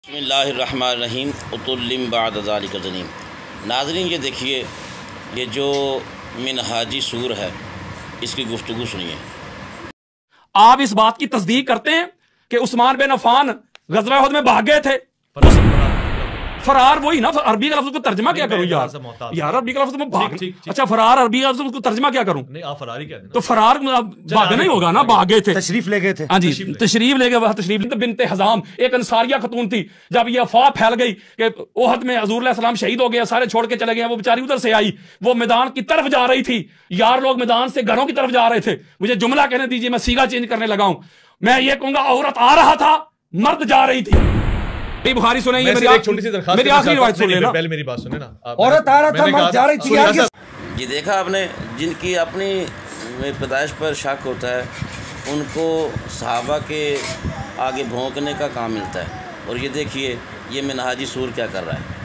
بسم اللہ الرحمن الرحیم اتلم بعد ذالک زنیم۔ ناظرین یہ دیکھیے، یہ جو منہاجی سور ہے اس کی گفتگو سنیے۔ آپ اس بات کی تصدیق کرتے ہیں کہ عثمان بن عفان غزوہ احد میں بھاگ گئے تھے؟ فرار وہی نا، عربی کا لفظ کو ترجمہ کیا کروں یار عربی کا لفظ میں بھاگ، اچھا فرار عربی کا لفظ کو ترجمہ کیا کروں؟ نہیں آپ فرار ہی کہہ دیں تو فرار بھاگنا ہی ہوگا نا، بھاگ گئے تھے، تشریف لے گئے تھے۔ ہاں جی تشریف لے گئے۔ تشریف بنت حزام ایک انصاریہ خاتون تھی، جب یہ افواہ پھیل گئی کہ احد میں حضور علیہ السلام شہید ہو گئے، سارے چھوڑ کے چلے گئے، وہ بیچاری ادھر سے آئی، وہ میدان کی طرف جا رہی تھی، یار لوگ میدان سے گھروں کی طرف جا رہے تھے۔ مجھے جملہ کہنے دیجیے، میں سیگا چینج کرنے لگا ہوں، میں یہ کہوں گا عورت آ رہا تھا، مرد جا رہی تھی۔ بخاری سنیں، یہ ایک چھوٹی سی درخواست، میری آخری روایت سن لینا، پہلے میری بات سنیں نا۔ عورت آ رہا تھا، مرد جا رہی تھی۔ یہ دیکھا آپ نے، جن کی اپنی پیدائش پر شک ہوتا ہے ان کو صحابہ کے آگے بھونکنے کا کام ملتا ہے، اور یہ دیکھیے یہ منہاجی سور کیا کر رہا ہے۔